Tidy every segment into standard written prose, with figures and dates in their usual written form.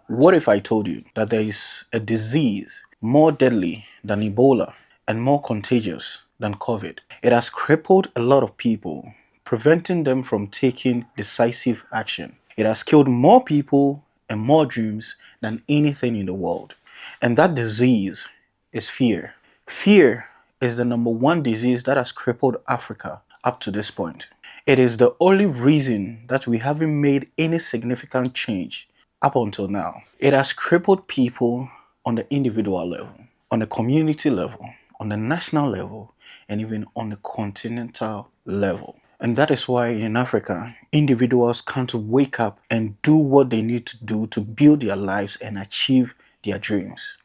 What if I told you that there is a disease more deadly than Ebola and more contagious than COVID? It has crippled a lot of people, preventing them from taking decisive action. It has killed more people and more dreams than anything in the world. And that disease is fear. Fear is the number one disease that has crippled Africa up to this point. It is the only reason that we haven't made any significant change up until now. It has crippled people on the individual level, on the community level, on the national level, and even on the continental level. And that is why in Africa, individuals can't wake up and do what they need to do to build their lives and achieve their dreams.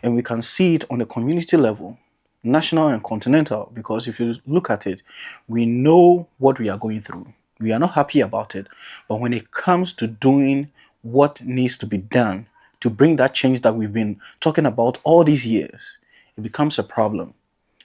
And we can see it on the community level, national and continental, because if you look at it, we know what we are going through. We are not happy about it. But when it comes to doing what needs to be done to bring that change that we've been talking about all these years, it becomes a problem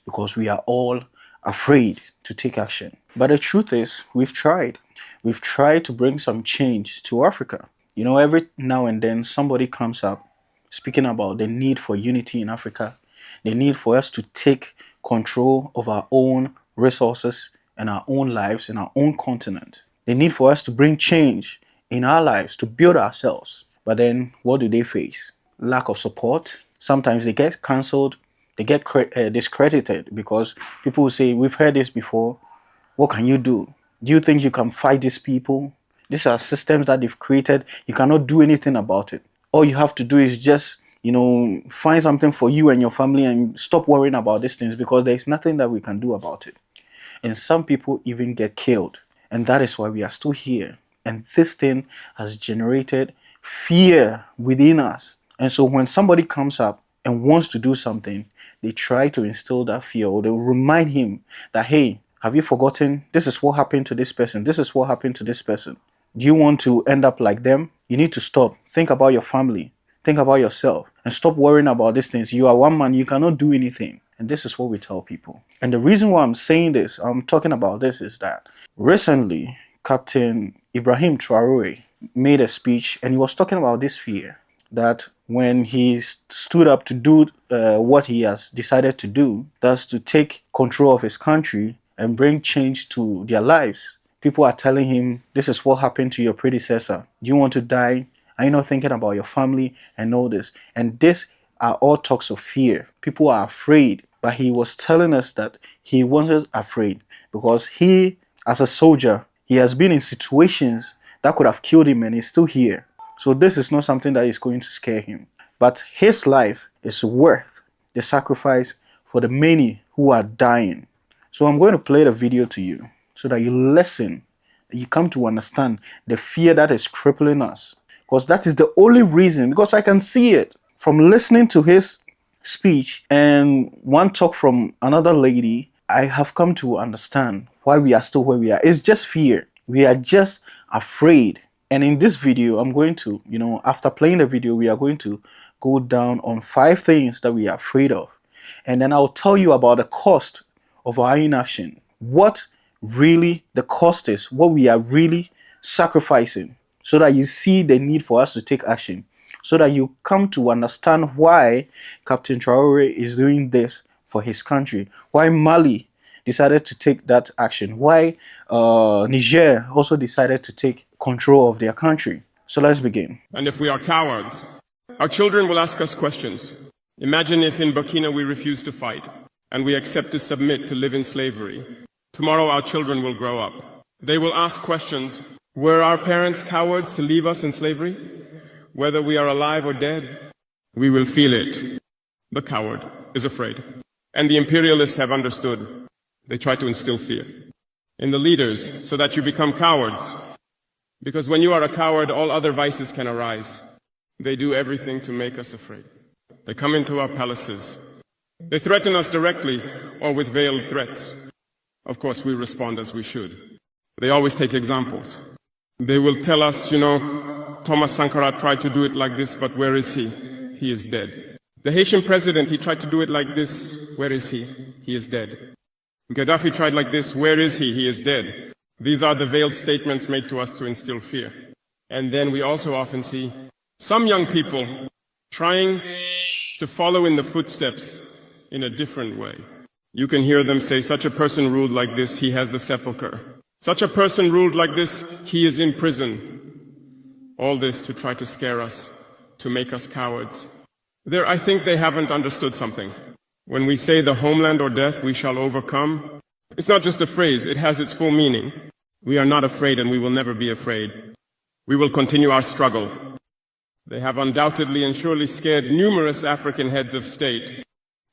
because we are all afraid to take action. But the truth is, we've tried. We've tried to bring some change to Africa. You know, every now and then somebody comes up speaking about the need for unity in Africa, the need for us to take control of our own resources and our own lives and our own continent, the need for us to bring change in our lives to build ourselves. But then what do they face? Lack of support. Sometimes they get cancelled, they get discredited because people will say, we've heard this before. What can you do? Do you think you can fight these people? These are systems that they've created. You cannot do anything about it. All you have to do is just, find something for you and your family and stop worrying about these things because there's nothing that we can do about it. And some people even get killed. And that is why we are still here. And this thing has generated fear within us. And so when somebody comes up and wants to do something, they try to instill that fear, or they remind him that, hey, have you forgotten? This is what happened to this person. This is what happened to this person. Do you want to end up like them? You need to stop. Think about your family. Think about yourself and stop worrying about these things. You are one man. You cannot do anything. And this is what we tell people. And the reason why I'm saying this, I'm talking about this, is that recently Captain Ibrahim Traore made a speech and he was talking about this fear that when he stood up to do what he has decided to do, that's to take control of his country and bring change to their lives. People are telling him, this is what happened to your predecessor. Do you want to die? Are you not thinking about your family and all this? And this are all talks of fear. People are afraid. But he was telling us that he wasn't afraid because he, as a soldier, he has been in situations that could have killed him and he's still here. So this is not something that is going to scare him. But his life is worth the sacrifice for the many who are dying. So I'm going to play the video to you so that you listen, that you come to understand the fear that is crippling us. Because that is the only reason, because I can see it from listening to his speech and one talk from another lady. I have come to understand why we are still where we are. It's just fear. We are just afraid. And in this video, I'm going to, after playing the video, we are going to go down on 5 things that we are afraid of. And then I'll tell you about the cost of our inaction. What really the cost is, what we are really sacrificing, so that you see the need for us to take action, so that you come to understand why Captain Traore is doing this for his country, why Mali decided to take that action, why Niger also decided to take control of their country. So let's begin. And if we are cowards, our children will ask us questions. Imagine if in Burkina we refuse to fight and we accept to submit to live in slavery. Tomorrow our children will grow up. They will ask questions. Were our parents cowards to leave us in slavery? Whether we are alive or dead, we will feel it. The coward is afraid. And the imperialists have understood. They try to instill fear in the leaders so that you become cowards. Because when you are a coward, all other vices can arise. They do everything to make us afraid. They come into our palaces. They threaten us directly or with veiled threats. Of course, we respond as we should. They always take examples. They will tell us, Thomas Sankara tried to do it like this, but where is he? He is dead. The Haitian president, he tried to do it like this. Where is he? He is dead. Gaddafi tried like this. Where is he? He is dead. These are the veiled statements made to us to instill fear. And then we also often see Some young people trying to follow in the footsteps in a different way. You can hear them say, such a person ruled like this, he has the sepulchre. Such a person ruled like this, he is in prison. All this to try to scare us, to make us cowards. I think they haven't understood something. When we say the homeland or death, we shall overcome, it's not just a phrase, it has its full meaning. We are not afraid and we will never be afraid. We will continue our struggle. They have undoubtedly and surely scared numerous African heads of state.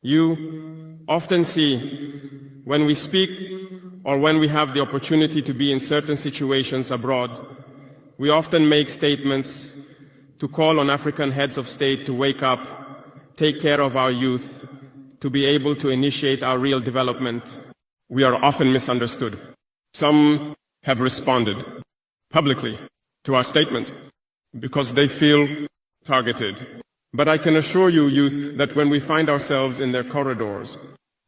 You often see when we speak or when we have the opportunity to be in certain situations abroad, we often make statements to call on African heads of state to wake up, take care of our youth, to be able to initiate our real development. We are often misunderstood. Some have responded publicly to our statements because they feel targeted. But I can assure you, youth, that when we find ourselves in their corridors,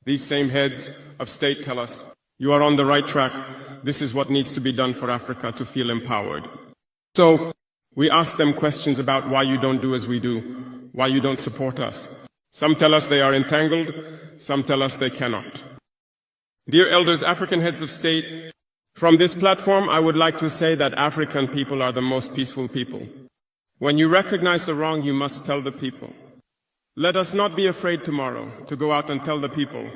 these same heads of state tell us, you are on the right track. This is what needs to be done for Africa to feel empowered. So we ask them questions about why you don't do as we do, why you don't support us. Some tell us they are entangled, some tell us they cannot. Dear elders, African heads of state, from this platform, I would like to say that African people are the most peaceful people. When you recognize the wrong, you must tell the people. Let us not be afraid tomorrow to go out and tell the people.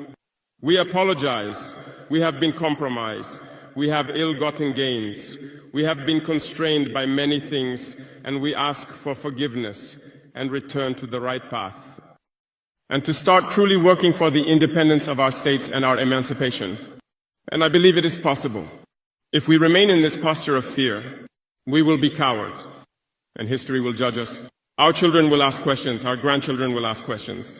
We apologize. We have been compromised. We have ill-gotten gains. We have been constrained by many things, and we ask for forgiveness and return to the right path. And to start truly working for the independence of our states and our emancipation. And I believe it is possible. If we remain in this posture of fear, we will be cowards, and history will judge us. Our children will ask questions, our grandchildren will ask questions.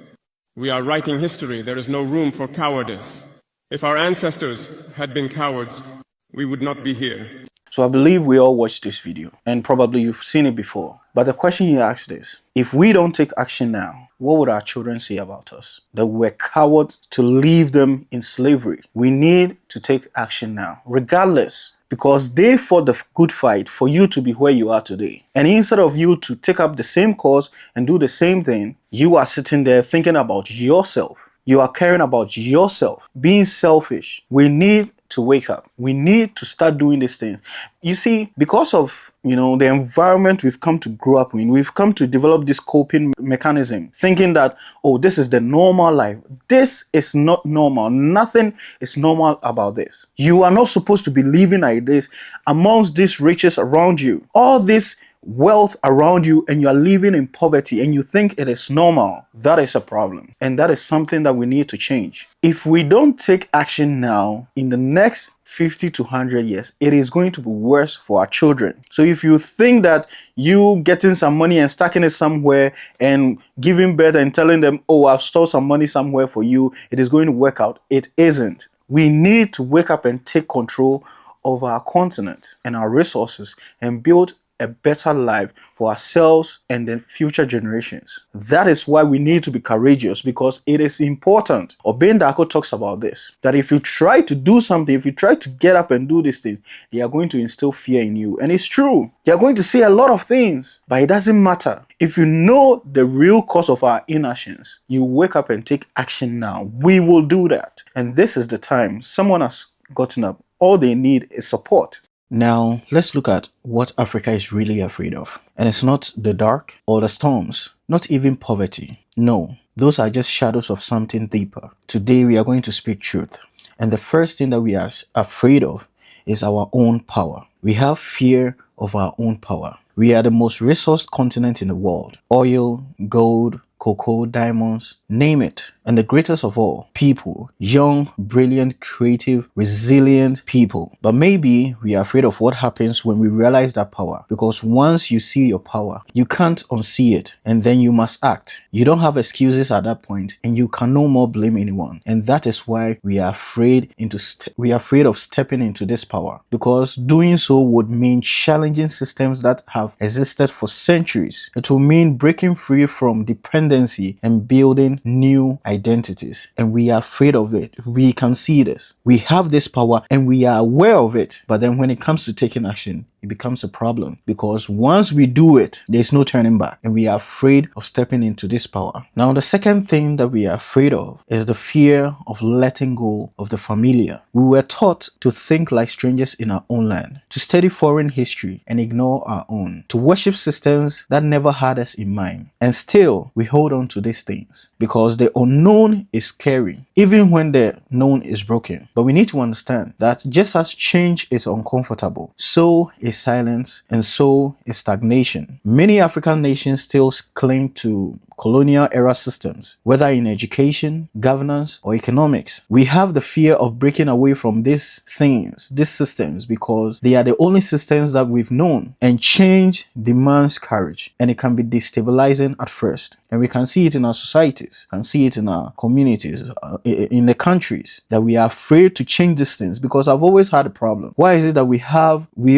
We are writing history. There is no room for cowardice. If our ancestors had been cowards, we would not be here. So I believe we all watched this video, and probably you've seen it before. But the question you asked is, if we don't take action now, what would our children say about us? That we're cowards to leave them in slavery. We need to take action now, regardless, because they fought the good fight for you to be where you are today. And instead of you to take up the same cause and do the same thing, you are sitting there thinking about yourself. You are caring about yourself, being selfish. We need to wake up. We need to start doing these things. You see, because of, the environment we've come to grow up in, we've come to develop this coping mechanism, thinking that, oh, this is the normal life. This is not normal. Nothing is normal about this. You are not supposed to be living like this amongst these riches around you. All this wealth around you, and you are living in poverty and you think it is normal. That is a problem, and that is something that we need to change. If we don't take action now, in the next 50 to 100 years, it is going to be worse for our children. So if you think that you getting some money and stacking it somewhere and giving birth and telling them, oh, I've stored some money somewhere for you, it is going to work out, it isn't. We need to wake up and take control of our continent and our resources and build a better life for ourselves and the future generations. That is why we need to be courageous, because it is important. Obin Dako talks about this, that if you try to do something, if you try to get up and do these things, they are going to instill fear in you. And it's true. They are going to say a lot of things, but it doesn't matter. If you know the real cause of our inactions, you wake up and take action now. We will do that. And this is the time. Someone has gotten up. All they need is support. Now, let's look at what Africa is really afraid of. And it's not the dark or the storms, not even poverty. No, those are just shadows of something deeper. Today, we are going to speak truth. And the first thing that we are afraid of is our own power. We have fear of our own power. We are the most resourced continent in the world. Oil, gold, cocoa, diamonds, name it. And the greatest of all, people. Young, brilliant, creative, resilient people. But maybe we are afraid of what happens when we realize that power. Because once you see your power, you can't unsee it. And then you must act. You don't have excuses at that point, and you can no more blame anyone. And that is why we are afraid of stepping into this power. Because doing so would mean challenging systems that have existed for centuries. It will mean breaking free from dependency and building new identities. And we are afraid of it. We can see this. We have this power and we are aware of it. But then when it comes to taking action, it becomes a problem, because once we do it, there's no turning back, and we are afraid of stepping into this power. Now, the second thing that we are afraid of is the fear of letting go of the familiar. We were taught to think like strangers in our own land, to study foreign history and ignore our own, to worship systems that never had us in mind. And still, we hold on to these things because the unknown is scary, even when the known is broken. But we need to understand that just as change is uncomfortable, so is silence, and so is stagnation. Many African nations still claim to colonial era systems, whether in education, governance, or economics. We have the fear of breaking away from these things, these systems, because they are the only systems that we've known, and change demands courage, and it can be destabilizing at first. And we can see it in our societies, can see it in our communities, in the countries, that we are afraid to change these things, because I've always had a problem. Why is it that we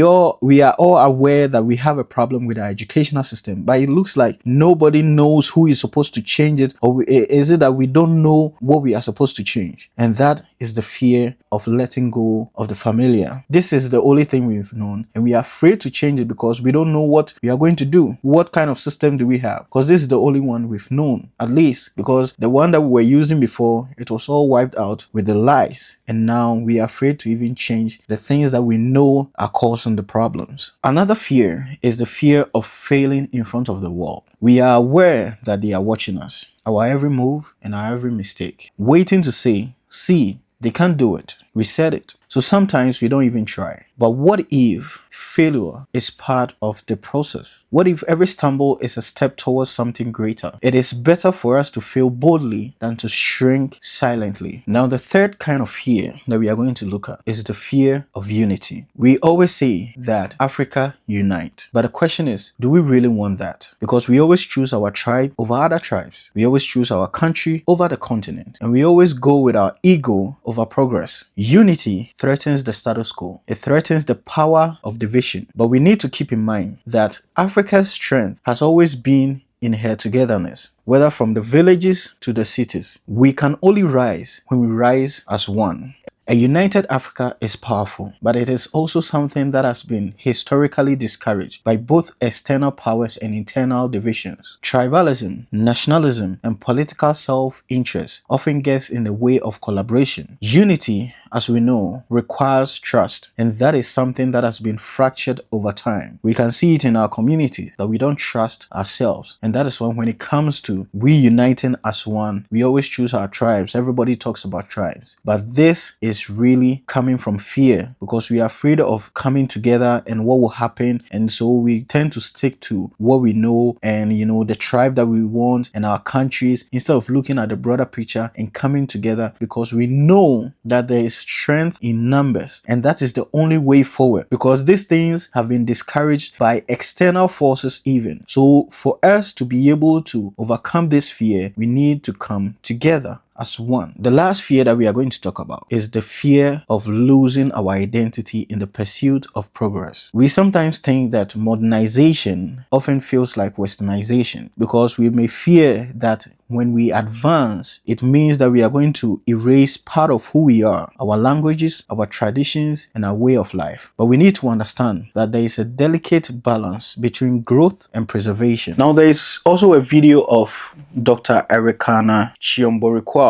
are all aware that we have a problem with our educational system, but it looks like nobody knows who is supposed to change it, or is it that we don't know what we are supposed to change? And that is the fear of letting go of the familiar. This is the only thing we've known, and we are afraid to change it because we don't know what we are going to do. What kind of system do we have? Because this is the only one we've known, at least, because the one that we were using before, it was all wiped out with the lies, and now we are afraid to even change the things that we know are causing the problems. Another fear is the fear of failing in front of the world. We are aware that they are watching us, our every move and our every mistake, waiting to say, see, they can't do it. We said it. So sometimes we don't even try. But what if failure is part of the process? What if every stumble is a step towards something greater? It is better for us to fail boldly than to shrink silently. Now, the third kind of fear that we are going to look at is the fear of unity. We always say that Africa unite. But the question is, do we really want that? Because we always choose our tribe over other tribes. We always choose our country over the continent. And we always go with our ego over progress. Unity threatens the status quo. It threatens the power of division. But we need to keep in mind that Africa's strength has always been in her togetherness, whether from the villages to the cities. We can only rise when we rise as one. A united Africa is powerful, but it is also something that has been historically discouraged by both external powers and internal divisions. Tribalism, nationalism, and political self-interest often gets in the way of collaboration. Unity, as we know, requires trust, and that is something that has been fractured over time. We can see it in our communities that we don't trust ourselves, and that is why when it comes to we uniting as one, we always choose our tribes. Everybody talks about tribes, but this is really coming from fear, because we are afraid of coming together and what will happen, and so we tend to stick to what we know and the tribe that we want and our countries, instead of looking at the broader picture and coming together, because we know that there is strength in numbers, and that is the only way forward, because these things have been discouraged by external forces even. So for us to be able to overcome this fear, we need to come together as one. The last fear that we are going to talk about is the fear of losing our identity in the pursuit of progress. We sometimes think that modernization often feels like westernization, because we may fear that when we advance, it means that we are going to erase part of who we are, our languages, our traditions, and our way of life. But we need to understand that there is a delicate balance between growth and preservation. Now, there is also a video of Dr. Ericana Chiomborikwa.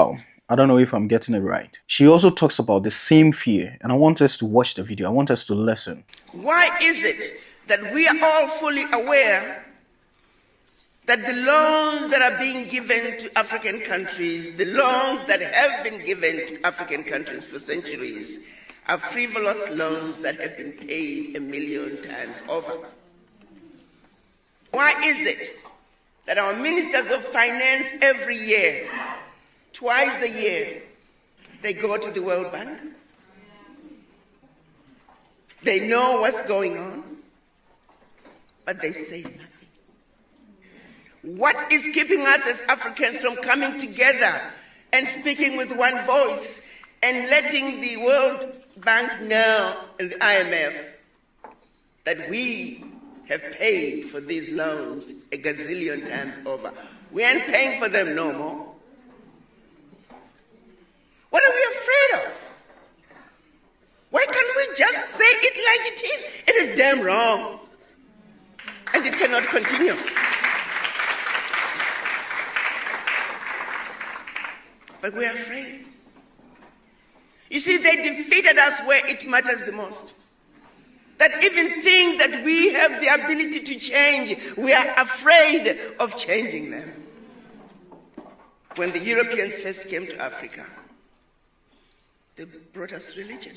I don't know if I'm getting it right. She also talks about the same fear, and I want us to watch the video. I want us to listen. Why is it that we are all fully aware that the loans that are being given to African countries, the loans that have been given to African countries for centuries, are frivolous loans that have been paid 1,000,000 times over? Why is it that our ministers of finance every year, twice a year, they go to the World Bank? They know what's going on, but they say nothing. What is keeping us as Africans from coming together and speaking with one voice and letting the World Bank know, and the IMF, that we have paid for these loans 1,000,000,000 times over? We ain't paying for them no more. What are we afraid of? Why can't we just say it like it is. It is damn wrong. And it cannot continue. But we are afraid. You see, they defeated us where it matters the most. That even things that we have the ability to change, we are afraid of changing them. When the Europeans first came to Africa, they brought us religion.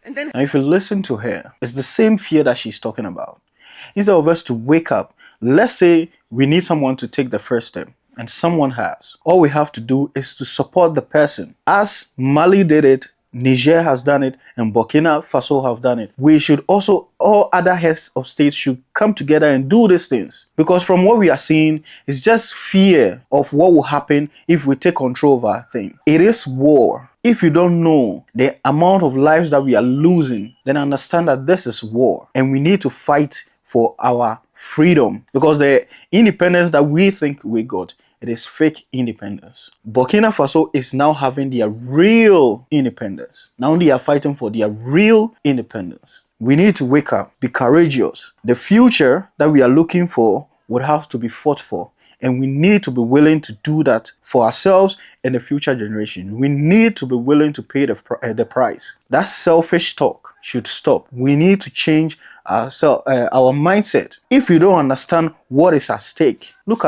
And then, now if you listen to her, it's the same fear that she's talking about. Instead of us to wake up, let's say we need someone to take the first step, and someone has. All we have to do is to support the person. As Mali did it, Niger has done it, and Burkina Faso have done it. We should also, all other heads of states should come together and do these things. Because from what we are seeing, it's just fear of what will happen if we take control of our thing. It is war. If you don't know the amount of lives that we are losing, then understand that this is war. And we need to fight for our freedom. Because the independence that we think we got, it is fake independence. Burkina Faso is now having their real independence. Now they are fighting for their real independence. We need to wake up, be courageous. The future that we are looking for would have to be fought for. And we need to be willing to do that for ourselves and the future generation. We need to be willing to pay the price. That selfish talk should stop. We need to change our mindset. If you don't understand what is at stake, look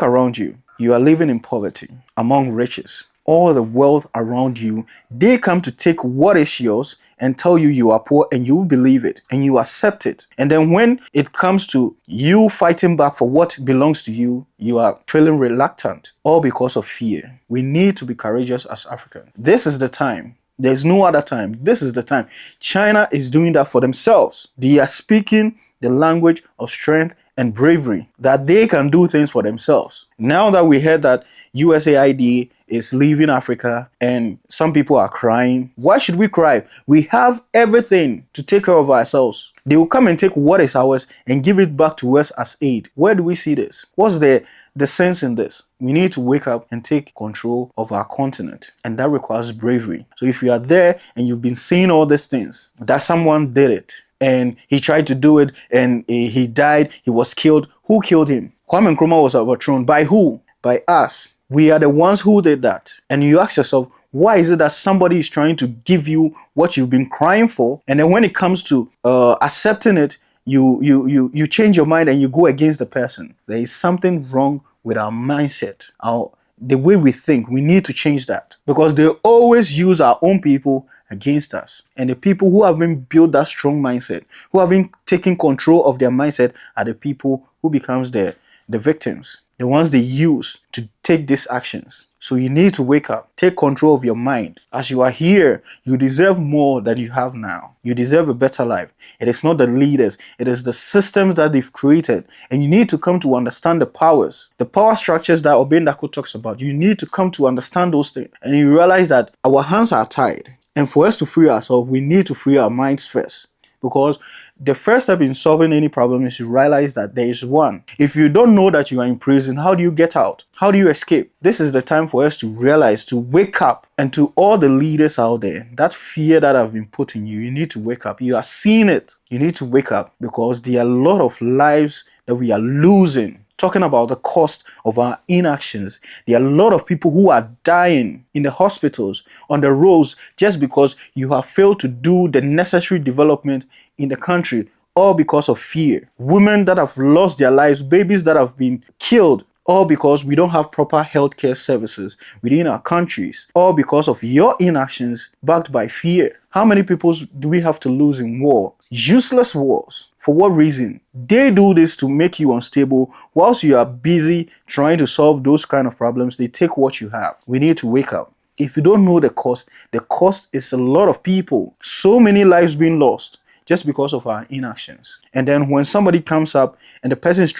around you. You are living in poverty among riches. All the wealth around you, they come to take what is yours and tell you you are poor, and you believe it and you accept it. And then when it comes to you fighting back for what belongs to you, you are feeling reluctant, all because of fear. We need to be courageous as Africans. This is the time. There's no other time. This is the time. China is doing that for themselves. They are speaking the language of strength and bravery, that they can do things for themselves. Now that we heard that USAID is leaving Africa and some people are crying, why should we cry? We have everything to take care of ourselves. They will come and take what is ours and give it back to us as aid. Where do we see this? What's the sense in this? We need to wake up and take control of our continent, and that requires bravery. So if you are there and you've been seeing all these things, that someone did it and he tried to do it and he died, he was killed. Who killed him? Kwame Nkrumah was overthrown. By who? By us. We are the ones who did that. And you ask yourself, why is it that somebody is trying to give you what you've been crying for, and then when it comes to accepting it, you change your mind and you go against the person? There is something wrong with our mindset, the way we think. We need to change that, because they always use our own people against us. And the people who have been built that strong mindset, who have been taking control of their mindset, are the people who becomes the victims, the ones they use to take these actions. So you need to wake up, take control of your mind. As you are here, you deserve more than you have now. You deserve a better life. It is not the leaders, it is the systems that they've created. And you need to come to understand the powers, the power structures that Obendako talks about. You need to come to understand those things. And you realize that our hands are tied. And for us to free ourselves, we need to free our minds first. Because the first step in solving any problem is to realize that there is one. If you don't know that you are in prison, how do you get out? How do you escape? This is the time for us to realize, to wake up. And to all the leaders out there, that fear that have been put in you, you need to wake up. You are seeing it. You need to wake up, because there are a lot of lives that we are losing. Talking about the cost of our inactions, there are a lot of people who are dying in the hospitals, on the roads, just because you have failed to do the necessary development in the country, all because of fear. Women that have lost their lives, babies that have been killed, all because we don't have proper healthcare services within our countries, all because of your inactions backed by fear. How many people do we have to lose in war? Useless wars. For what reason? They do this to make you unstable. Whilst you are busy trying to solve those kind of problems, they take what you have. We need to wake up. If you don't know the cost is a lot of people. So many lives being lost just because of our inactions. And then when somebody comes up and the person is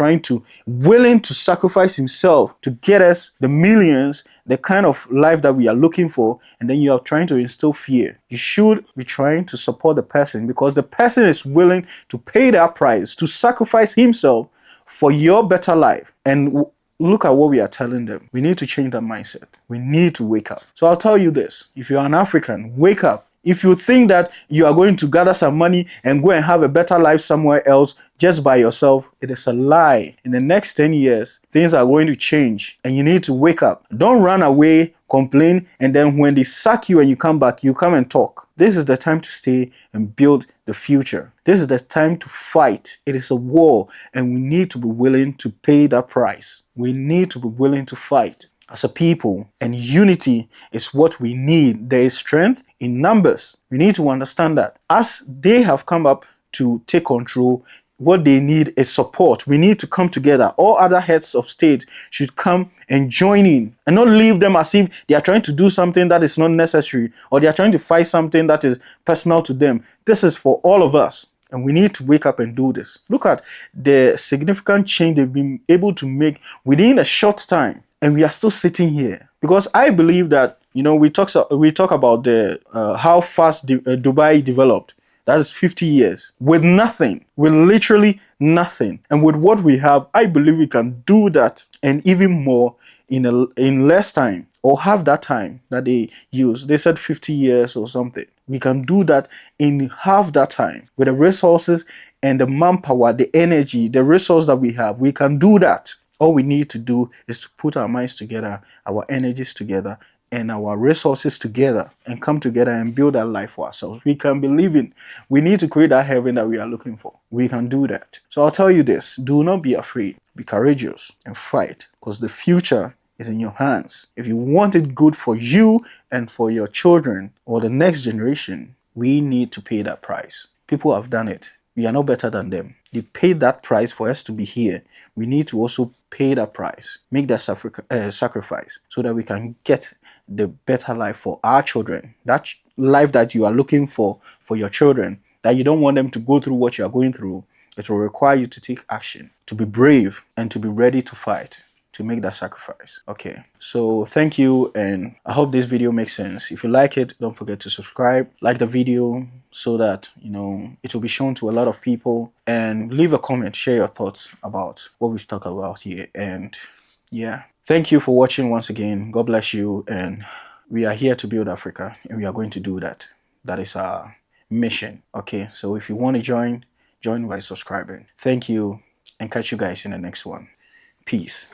willing to sacrifice himself to get us the millions, the kind of life that we are looking for, and then you are trying to instill fear, you should be trying to support the person, because the person is willing to pay that price, to sacrifice himself for your better life. And look at what we are telling them. We need to change that mindset. We need to wake up. So I'll tell you this. If you're an African, wake up. If you think that you are going to gather some money and go and have a better life somewhere else just by yourself, it is a lie. In the next 10 years, things are going to change and you need to wake up. Don't run away, complain, and then when they sack you and you come back, you come and talk. This is the time to stay and build the future. This is the time to fight. It is a war and we need to be willing to pay that price. We need to be willing to fight as a people, and unity is what we need. There is strength in numbers. We need to understand that. As they have come up to take control, what they need is support. We need to come together. All other heads of state should come and join in and not leave them as if they are trying to do something that is not necessary or they are trying to fight something that is personal to them. This is for all of us. And we need to wake up and do this. Look at the significant change they've been able to make within a short time. And we are still sitting here. Because I believe that, we talk about the how fast Dubai developed. That is 50 years. With nothing. With literally nothing. And with what we have, I believe we can do that and even more in less time. Or have that time that they use. They said 50 years or something. We can do that in half that time with the resources and the manpower, the energy, the resource that we have. We can do that. All we need to do is to put our minds together, our energies together, and our resources together and come together and build that life for ourselves. We can believe in. We need to create that heaven that we are looking for. We can do that. So I'll tell you this. Do not be afraid. Be courageous and fight because the future is in your hands. If you want it good for you and for your children or the next generation, we need to pay that price. People have done it. We are no better than them. They paid that price for us to be here. We need to also pay that price, make that sacrifice so that we can get the better life for our children. That life that you are looking for your children, that you don't want them to go through what you are going through. It will require you to take action, to be brave and to be ready to fight, to make that sacrifice. Okay, so thank you, and I hope this video makes sense. If you like it, don't forget to subscribe, like the video so that it will be shown to a lot of people, and leave a comment, share your thoughts about what we've talked about here. And yeah, thank you for watching once again. God bless you, and we are here to build Africa and we are going to do that. That is our mission. Okay, so if you want to join by subscribing. Thank you, and catch you guys in the next one. Peace.